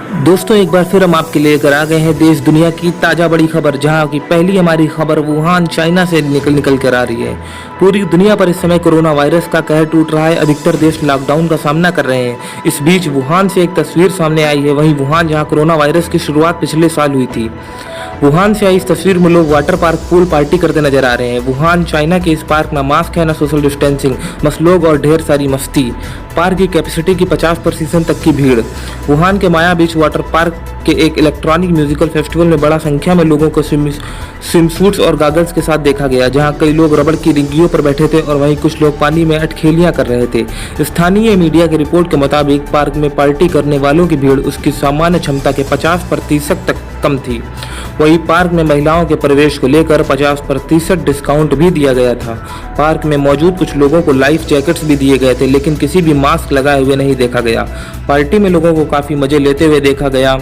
दोस्तों एक बार फिर हम आपके लिए लेकर आ गए हैं देश दुनिया की ताज़ा बड़ी खबर, जहां की पहली हमारी खबर वुहान चाइना से निकल कर आ रही है। पूरी दुनिया पर इस समय कोरोना वायरस का कहर टूट रहा है। अधिकतर देश लॉकडाउन का सामना कर रहे हैं। इस बीच वुहान से एक तस्वीर सामने आई है। वहीं वुहान, जहां कोरोना वायरस की शुरुआत पिछले साल हुई थी, वुहान से आई इस तस्वीर में लोग वाटर पार्क पूल पार्टी करते नजर आ रहे हैं। वुहान चाइना के इस पार्क में मास्क है ना सोशल डिस्टेंसिंग, बस लोग और ढेर सारी मस्ती। पार्क की कैपेसिटी की 50% तक की भीड़। वुहान के माया बीच वाटर पार्क के एक इलेक्ट्रॉनिक म्यूजिकल फेस्टिवल में बड़ा संख्या में लोगों को स्विमसूट्स और गॉगल्स के साथ देखा गया, जहां कई लोग रबड़ की रिंगियों पर बैठे थे और वहीं कुछ लोग पानी में अटखेलियां कर रहे थे। स्थानीय मीडिया की रिपोर्ट के मुताबिक पार्क में पार्टी करने वालों की भीड़ उसकी सामान्य क्षमता के 50% तक कम थी। वहीं पार्क में महिलाओं के प्रवेश को लेकर 50% डिस्काउंट भी दिया गया था। पार्क में मौजूद कुछ लोगों को लाइफ जैकेट्स भी दिए गए थे, लेकिन किसी भी मास्क लगाए हुए नहीं देखा गया। पार्टी में लोगों को काफी मजे लेते हुए देखा गया।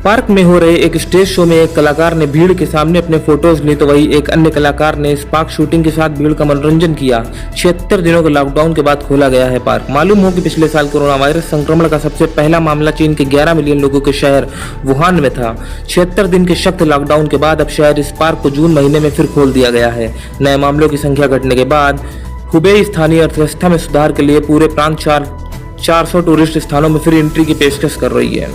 पार्क में हो रहे एक स्टेज शो में एक कलाकार ने भीड़ के सामने अपने फोटोज ली, तो वहीं एक अन्य कलाकार ने स्पार्क शूटिंग के साथ भीड़ का मनोरंजन किया। 76 दिनों के लॉकडाउन के बाद खोला गया है पार्क। मालूम हो कि पिछले साल कोरोना वायरस संक्रमण का सबसे पहला मामला चीन के 11 मिलियन लोगों के शहर वुहान में था। 76 दिन के सख्त लॉकडाउन के बाद अब शायद इस पार्क को जून महीने में फिर खोल दिया गया है। नए मामलों की संख्या घटने के बाद हुबेई स्थानीय अर्थव्यवस्था में सुधार के लिए पूरे प्रांत 400 टूरिस्ट स्थानों में फ्री एंट्री की पेशकश कर रही है।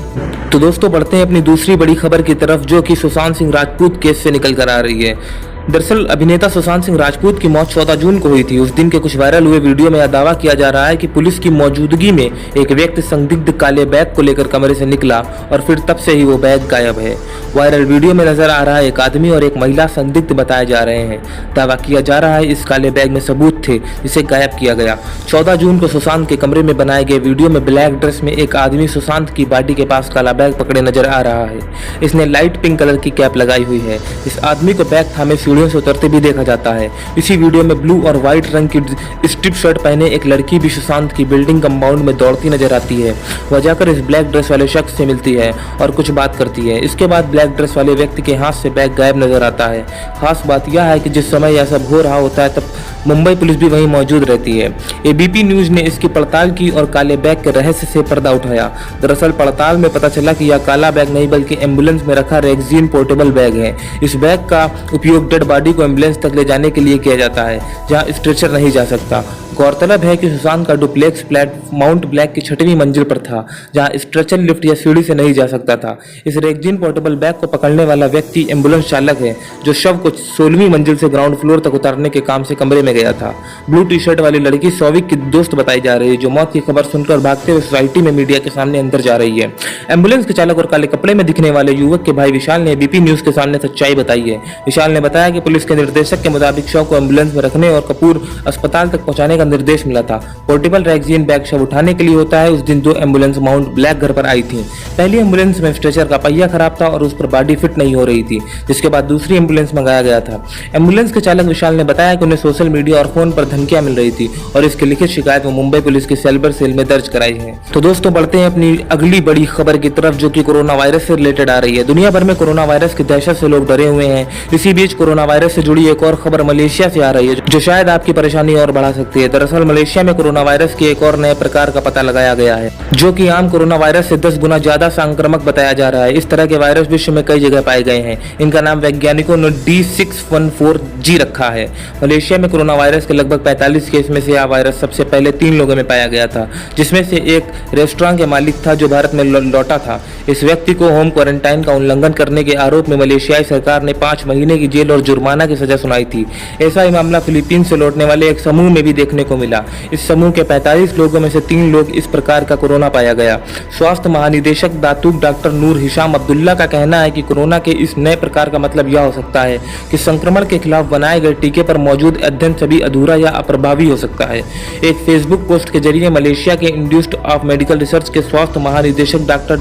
तो दोस्तों बढ़ते हैं अपनी दूसरी बड़ी खबर की तरफ, जो कि सुशांत सिंह राजपूत केस से निकल कर आ रही है। दरअसल अभिनेता सुशांत सिंह राजपूत की मौत 14 जून को हुई थी। उस दिन के कुछ वायरल हुए वीडियो में यह दावा किया जा रहा है कि पुलिस की मौजूदगी में एक व्यक्ति संदिग्ध काले बैग को लेकर कमरे से निकला और फिर तब से ही वो बैग गायब है। वायरल वीडियो में नजर आ रहा है एक आदमी और एक महिला संदिग्ध बताए जा रहे हैं। दावा किया जा रहा है इस काले बैग में सबूत थे जिसे गायब किया गया। 14 जून को सुशांत के कमरे में बनाए गए वीडियो में ब्लैक ड्रेस में एक आदमी सुशांत की बॉडी के पास काला बैग पकड़े नजर आ रहा है। इसने लाइट पिंक कलर की कैप लगाई हुई है। इस आदमी को बैग थामे सीढ़ियों से उतरते भी देखा जाता है। इसी वीडियो में ब्लू और व्हाइट रंग की स्ट्रिप शर्ट पहने एक लड़की भी सुशांत की बिल्डिंग कंपाउंड में दौड़ती नजर आती है। वह जाकर इस ब्लैक ड्रेस वाले शख्स से मिलती है और कुछ बात करती है। इसके बाद ब्लैक ड्रेस वाले व्यक्ति के हाथ से बैग गायब नजर आता है। खास बात यह है कि जिस समय यह सब हो रहा होता है तब मुंबई पुलिस भी वहीं मौजूद रहती है। एबीपी न्यूज ने इसकी पड़ताल की और काले बैग के रहस्य से पर्दा उठाया। दरअसल पड़ताल में पता चला कि यह काला बैग नहीं बल्कि एम्बुलेंस में रखा रेक्सीन पोर्टेबल बैग है। इस बैग का उपयोग डेड बॉडी को एम्बुलेंस तक ले जाने के लिए किया जाता है, जहां स्ट्रेचर नहीं जा सकता। गौरतलब है कि सुशांत का डुप्लेक्स फ्लैट माउंट ब्लैक की 6वीं मंजिल पर था, जहां स्ट्रेचर लिफ्ट या सीढ़ी से नहीं जा सकता था। इस रेक्सीन पोर्टेबल बैग को पकड़ने वाला व्यक्ति एम्बुलेंस चालक है, जो शव को 16वीं मंजिल से ग्राउंड फ्लोर तक उतारने के काम से कमरे में गया था। ब्लू टी शर्ट वाली लड़की सौविक की दोस्त बताई जा रही है, जो मौत की खबर सुनकर भागते हुए सोसाइटी में मीडिया के सामने अंदर जा रही है। एम्बुलेंस के चालक और काले कपड़े में दिखने वाले युवक के भाई विशाल ने एबीपी न्यूज के सामने सच्चाई बताई है। विशाल ने बताया कि पुलिस के निर्देशक के मुताबिक शव को एम्बुलेंस में रखने और कपूर अस्पताल तक पहुंचाने का निर्देश मिला था। पोर्टेबल रेक्सीन बैग शव उठाने के लिए होता है। उस दिन 2 एम्बुलेंस माउंट ब्लैक घर पर आई थी। पहली एम्बुलेंस में स्ट्रेचर का पहिया खराब था और उस पर बॉडी फिट नहीं हो रही थी, जिसके बाद दूसरी एम्बुलेंस मंगाया गया था। एम्बुलेंस के चालक विशाल ने बताया कि उन्हें सोशल मीडिया और फोन पर धमकियां मिल रही थी और इसकी लिखित शिकायत वो मुंबई पुलिस की साइबर सेल में दर्ज कराई है। तो दोस्तों बढ़ते हैं अपनी अगली बड़ी खबर की तरफ, जो कि कोरोना वायरस से रिलेटेड आ रही है। दुनिया भर में कोरोना वायरस की दहशत से लोग डरे हुए हैं। इसी बीच कोरोना वायरस से जुड़ी एक और खबर मलेशिया से आ रही है, जो शायद आपकी परेशानी और बढ़ा सकती है। दरअसल मलेशिया में कोरोना वायरस के एक और नए प्रकार का पता लगाया गया है, जो कि आम कोरोना वायरस से 10 गुना ज्यादा संक्रामक बताया जा रहा है। इस तरह के वायरस विश्व में कई जगह पाए गए हैं। इनका नाम वैज्ञानिकों ने D614G रखा है। मलेशिया में कोरोना वायरस के लगभग 45 केस में से यह वायरस सबसे पहले 3 लोगों में पाया गया था, जिसमें से एक रेस्टोरेंट के मालिक था जो भारत में लौटा था। इस व्यक्ति को होम क्वारंटाइन का उल्लंघन करने के आरोप में मलेशियाई सरकार ने 5 महीने की जेल और जुर्माना की सजा सुनाई थी। ऐसा ही मामला फिलीपींस से लौटने वाले एक समूह में भी देखने को मिला। इस समूह के 45 लोगों में से 3 लोग इस प्रकार का कोरोना पाया गया। स्वास्थ्य महानिदेशक दातुक डॉक्टर नूर हिशाम अब्दुल्ला का कहना है कि कोरोना के इस नए प्रकार का मतलब यह हो सकता है कि संक्रमण के खिलाफ बनाए गए टीके पर मौजूद अध्ययन सभी अधूरा या अप्रभावी हो सकता है। एक फेसबुक पोस्ट के जरिए मलेशिया के इंस्टीट्यूट ऑफ मेडिकल रिसर्च के स्वास्थ्य महानिदेशक डॉक्टर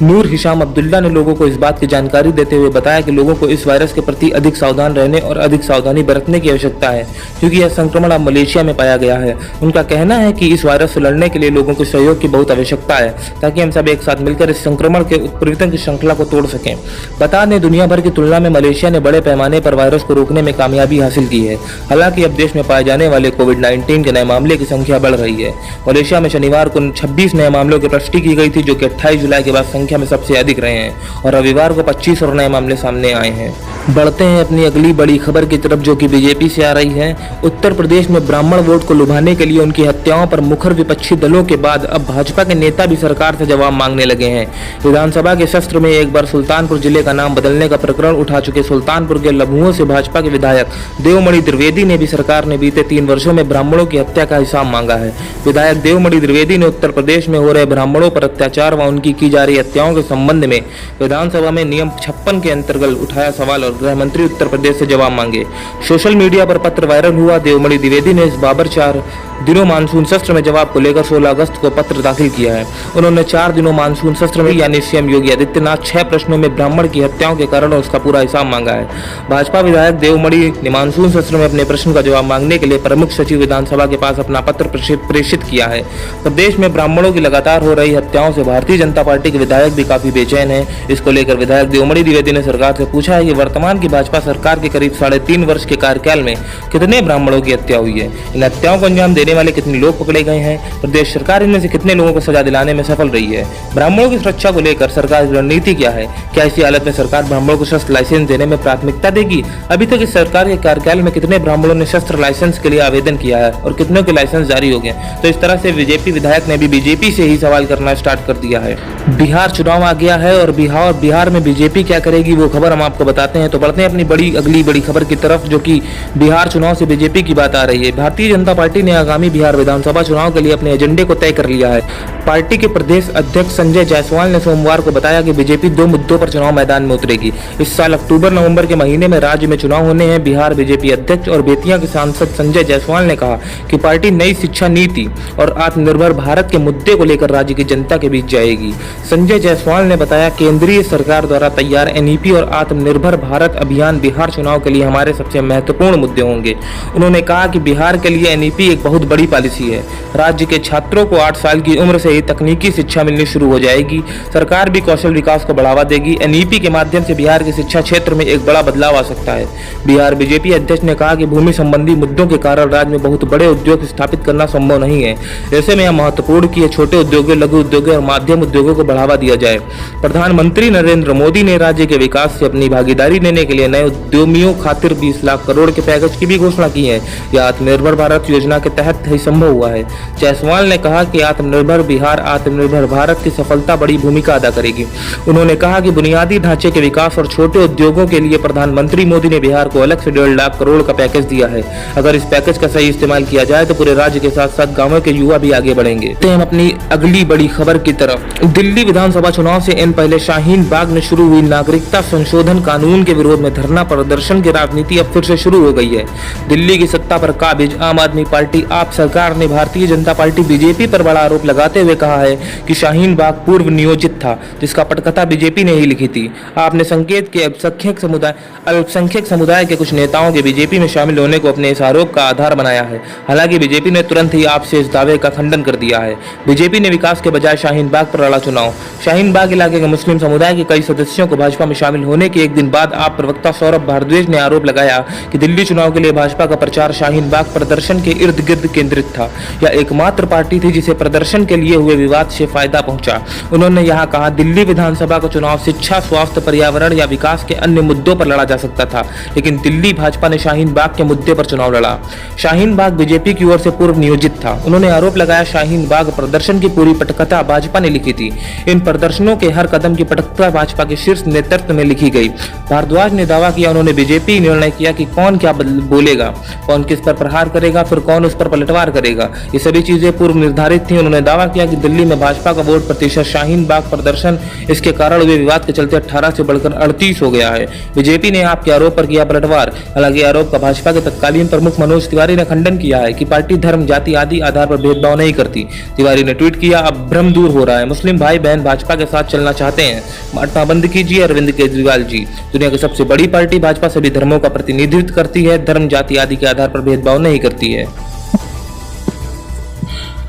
नूर हिशाम अब्दुल्ला ने लोगों को इस बात की जानकारी देते हुए बताया कि लोगों को इस वायरस के प्रति अधिक सावधान रहने और अधिक सावधानी बरतने की आवश्यकता है, क्योंकि यह संक्रमण अब मलेशिया में पाया गया है। उनका कहना है कि इस वायरस से लड़ने के लिए लोगों को सहयोग की बहुत आवश्यकता है, ताकि हम सब एक साथ मिलकर इस संक्रमण के उत्परिवर्तन की श्रृंखला को तोड़ सकें। बता दें, दुनिया भर की तुलना में मलेशिया ने बड़े पैमाने पर वायरस को रोकने में कामयाबी हासिल की है। हालांकि अब देश में पाए जाने वाले कोविड-19 के नए मामले की संख्या बढ़ रही है। मलेशिया में शनिवार को 26 नए मामलों की पुष्टि की गई थी, जो कि 28 जुलाई के बाद संख्या में सबसे अधिक रहे हैं, और रविवार को 25 और नए मामले सामने आए हैं। बढ़ते हैं अपनी अगली बड़ी खबर की तरफ, जो कि बीजेपी से आ रही है। उत्तर प्रदेश में ब्राह्मण वोट को लुभाने के लिए उनकी हत्याओं पर मुखर विपक्षी दलों के बाद अब भाजपा के नेता भी सरकार से जवाब मांगने लगे हैं। विधानसभा के सत्र में एक बार सुल्तानपुर जिले का नाम बदलने का प्रकरण उठा चुके सुल्तानपुर के लम्हुओं से भाजपा के विधायक देवमणि द्विवेदी ने भी सरकार ने बीते 3 वर्षों में ब्राह्मणों की हत्या का हिसाब मांगा है। विधायक देवमणि द्विवेदी ने उत्तर प्रदेश में हो रहे ब्राह्मणों पर अत्याचार व उनकी की जा रही हत्याओं के संबंध में विधानसभा में नियम 56 के अंतर्गत उठाया सवाल और गृह मंत्री उत्तर प्रदेश से जवाब मांगे। सोशल मीडिया पर पत्र वायरल हुआ। देवमणि द्विवेदी ने इस बाबर 4 दिनों मानसून सत्र में जवाब को लेकर 16 अगस्त को पत्र दाखिल किया है। उन्होंने 4 दिनों मानसून सत्र में यानी सीएम योगी आदित्यनाथ 6 प्रश्नों में ब्राह्मण की हत्याओं के कारण उसका पूरा हिसाब मांगा है। भाजपा विधायक देवमणि ने मानसून सत्र में अपने प्रश्न का जवाब मांगने के लिए प्रमुख सचिव विधानसभा के पास अपना पत्र प्रेषित किया है। प्रदेश में ब्राह्मणों की लगातार हो रही हत्याओं से भारतीय जनता पार्टी के विधायक भी काफी बेचैन है। इसको लेकर विधायक देवमणि द्विवेदी ने सरकार से पूछा है कि वर्तमान की भाजपा सरकार के करीब 3.5 वर्ष के कार्यकाल में कितने ब्राह्मणों की हत्या हुई है, इन हत्याओं को अंजाम देने वाले कितने लोग पकड़े गए हैं, प्रदेश सरकार इनमें से कितने लोगों को सजा दिलाने में सफल रही है, ब्राह्मणों की सुरक्षा को लेकर सरकार की रणनीति क्या है, क्या इसी हालत में सरकार ब्राह्मणों को शस्त्र लाइसेंस देने में प्राथमिकता देगी। अभी तक इस सरकार के कार्यकाल में कितने ब्राह्मणों ने शस्त्र लाइसेंस के लिए आवेदन किया है और कितनों के लाइसेंस जारी हो गए। तो इस तरह से बीजेपी विधायक ने भी बीजेपी से ही सवाल करना स्टार्ट कर दिया है। बिहार चुनाव आ गया है और बिहार में बीजेपी क्या करेगी वो खबर हम आपको बताते हैं। तो बढ़ते हैं अपनी अगली बड़ी खबर की तरफ, जो कि बिहार चुनाव से बीजेपी की बात आ रही है। भारतीय जनता पार्टी ने आगामी बिहार विधानसभा चुनाव के लिए अपने एजेंडे को तय कर लिया है। पार्टी के प्रदेश अध्यक्ष संजय जायसवाल ने सोमवार को बताया कि बीजेपी 2 मुद्दों पर चुनाव मैदान में उतरेगी। इस साल अक्टूबर-नवंबर के महीने में राज्य में चुनाव होने हैं। बिहार बीजेपी अध्यक्ष और बेतिया के सांसद संजय जायसवाल ने कहा कि पार्टी नई शिक्षा नीति और आत्मनिर्भर भारत के मुद्दे को लेकर राज्य की जनता के बीच जाएगी। संजय जायसवाल ने बताया, केंद्रीय सरकार द्वारा तैयार एनईपी और आत्मनिर्भर भारत अभियान बिहार चुनाव के लिए हमारे सबसे महत्वपूर्ण मुद्दे होंगे। उन्होंने कहा कि बिहार के लिए एनईपी एक बहुत बड़ी पॉलिसी है। राज्य के छात्रों को 8 साल की उम्र से ही तकनीकी शिक्षा मिलनी शुरू हो जाएगी। सरकार भी कौशल विकास को बढ़ावा देगी। एनईपी के माध्यम से बिहार के शिक्षा क्षेत्र में एक बड़ा बदलाव आ सकता है। बिहार बीजेपी अध्यक्ष ने कहा कि भूमि संबंधी मुद्दों के कारण राज्य में बहुत बड़े उद्योग स्थापित करना संभव नहीं है। ऐसे में यह महत्वपूर्ण कि छोटे उद्योगों, लघु उद्योगों और माध्यम उद्योगों को बढ़ावा दिया जाए। प्रधानमंत्री नरेंद्र मोदी ने राज्य के विकास से अपनी भागीदारी देने के लिए नए उद्यमियों खातिर 20 लाख करोड़ के पैकेज की भी घोषणा की है। यह आत्मनिर्भर भारत योजना के तहत ही संभव हुआ है। जायसवाल ने कहा कि आत्मनिर्भर बिहार आत्मनिर्भर भारत की सफलता बड़ी भूमिका अदा करेगी। उन्होंने कहा कि बुनियादी ढांचे के विकास और छोटे उद्योगों के लिए प्रधानमंत्री मोदी ने बिहार को अलग से 1.5 लाख करोड़ का पैकेज दिया है। अगर इस पैकेज का सही इस्तेमाल किया जाए तो पूरे राज्य के साथ साथ गांवों के युवा भी आगे बढ़ेंगे। तो हम अपनी अगली बड़ी खबर की तरफ, दिल्ली विधानसभा चुनाव से इन पहले शाहीन बाग में शुरू हुई नागरिकता संशोधन कानून के विरोध में धरना प्रदर्शन की राजनीति अब फिर से शुरू हो गई है। दिल्ली की सत्ता पर काबिज आम आदमी पार्टी आप सरकार ने भारतीय जनता पार्टी बीजेपी पर बड़ा आरोप लगाते हुए कहा है कि शाहीन बाग पूर्व नियोजित था, जिसका पटकथा बीजेपी ने ही लिखी थी। आपने संकेत के अल्पसंख्यक समुदाय के कुछ नेताओं के बीजेपी में शामिल होने को अपने इस आरोप का आधार बनाया है। हालांकि बीजेपी ने तुरंत ही आपसे इस दावे का खंडन कर दिया है। बीजेपी ने विकास के बजाय शाहीन बाग पर लड़ा चुनाव। शाहीन बाग इलाके के मुस्लिम समुदाय के कई सदस्यों को भाजपा में शामिल होने के एक दिन बाद आप प्रवक्ता सौरभ भारद्वाज ने आरोप लगाया कि दिल्ली चुनाव के लिए भाजपा का प्रचार शाहीन बाग प्रदर्शन के इर्द गिर्द केंद्रित था। यह एकमात्र पार्टी थी जिसे प्रदर्शन के लिए हुए विवाद से फायदा पहुंचा। उन्होंने यहाँ कहा, दिल्ली विधानसभा का चुनाव शिक्षा, स्वास्थ्य, पर्यावरण या विकास के अन्य मुद्दों पर लड़ा जा सकता था, लेकिन दिल्ली भाजपा ने शाहीन बाग के मुद्दे पर चुनाव लड़ा। शाहीन बाग बीजेपी की ओर से पूर्व नियोजित था। उन्होंने आरोप लगाया, शाहीन बाग प्रदर्शन की पूरी पटकथा भाजपा ने लिखी थी। इन प्रदर्शनों के हर कदम की पटकथा भाजपा के शीर्ष नेतृत्व में लिखी गई। भारद्वाज ने दावा किया, उन्होंने बीजेपी निर्णय किया कि कौन क्या बोलेगा, कौन किस पर प्रहार करेगा, फिर कौन उस पर पलटवार करेगा। ये सभी चीजें पूर्व निर्धारित थी। उन्होंने दावा किया कि दिल्ली में भाजपा का वोट प्रतिशत शाहीन बाग प्रदर्शन इसके कारण हुए विवाद के चलते 18 से बढ़कर 38 हो गया है। बीजेपी ने आपके आरोप पर किया पलटवार। हालांकि आरोप का भाजपा के तत्कालीन प्रमुख मनोज तिवारी ने खंडन किया है कि पार्टी धर्म, जाति आदि आधार पर भेदभाव नहीं करती। तिवारी ने ट्वीट किया, अब भ्रम दूर हो रहा है। मुस्लिम भाई बहन लाइन भाजपा के साथ चलना चाहते हैं। बांटना बंद कीजिए अरविंद केजरीवाल जी। दुनिया की सबसे बड़ी पार्टी भाजपा सभी धर्मों का प्रतिनिधित्व करती है, धर्म जाति आदि के आधार पर भेदभाव नहीं करती है।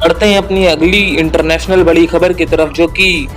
बढ़ते हैं अपनी अगली इंटरनेशनल बड़ी खबर की तरफ, जो कि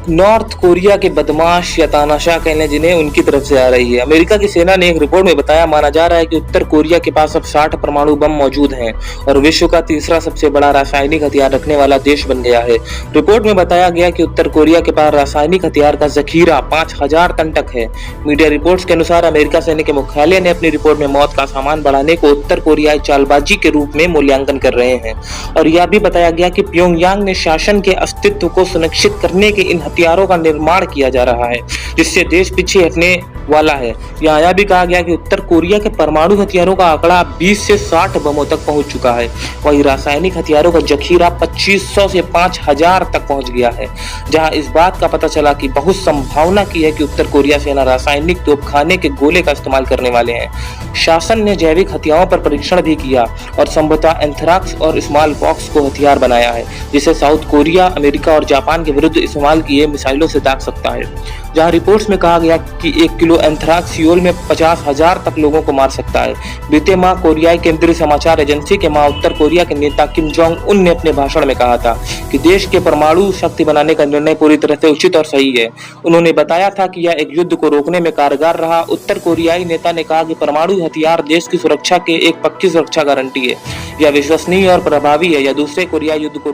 नॉर्थ कोरिया के बदमाश या तानाशाह कह लें जिन्हें, उनकी तरफ से आ रही है। अमेरिका की सेना ने एक रिपोर्ट में बताया, माना जा रहा है कि उत्तर कोरिया के पास अब 60 परमाणु बम मौजूद हैं और विश्व का तीसरा सबसे बड़ा रासायनिक हथियार रखने वाला देश बन गया है। रिपोर्ट में बताया गया कि उत्तर कोरिया के पास रासायनिक हथियार का जखीरा 5000 टन तक है। मीडिया रिपोर्ट्स के अनुसार अमेरिका सेना के मुख्यालय ने अपनी रिपोर्ट में मौत का सामान बढ़ाने को उत्तर कोरियाई चालबाजी के रूप में मूल्यांकन कर रहे हैं और यह भी बताया गया कि प्योंगयांग ने शासन के अस्तित्व को सुनिश्चित करने के इन हथियारों का निर्माण किया जा रहा है, जिससे देश पीछे हटने वाला है। यहाँ यह भी कहा गया कि उत्तर कोरिया के परमाणु हथियारों का आंकड़ा 20 से 60 बमों तक पहुंच चुका है। वहीं रासायनिक हथियारों का जखीरा 2500 से 5000 तक पहुंच गया है, जहां इस बात का पता चला कि बहुत संभावना की है कि उत्तर कोरिया सेना रासायनिक तोपखाने के गोले का इस्तेमाल करने वाले हैं। शासन ने जैविक हथियारों पर परीक्षण भी किया और संभवतः एंथ्राक्स और स्मॉल पॉक्स को हथियार बनाया है, जिसे साउथ कोरिया, अमेरिका और जापान के विरुद्ध इस्तेमाल किए मिसाइलों से दाग सकता है। जहां रिपोर्ट्स में कहा गया कि 1 किलो एंथ्राक्स सियोल में 50,000 तक लोगों को मार सकता है। बीते माह कोरियाई केंद्रीय समाचार एजेंसी के माह उत्तर कोरिया के नेता किम जोंग उन ने अपने भाषण में कहा था कि देश के परमाणु शक्ति बनाने का निर्णय पूरी तरह से उचित और सही है। उन्होंने बताया था कि यह एक युद्ध को रोकने में कारगर रहा। उत्तर कोरियाई नेता ने कहा कि परमाणु हथियार देश की सुरक्षा के एक पक्की सुरक्षा गारंटी है। यह विश्वसनीय और प्रभावी है। यह दूसरे कोरियाई युद्ध को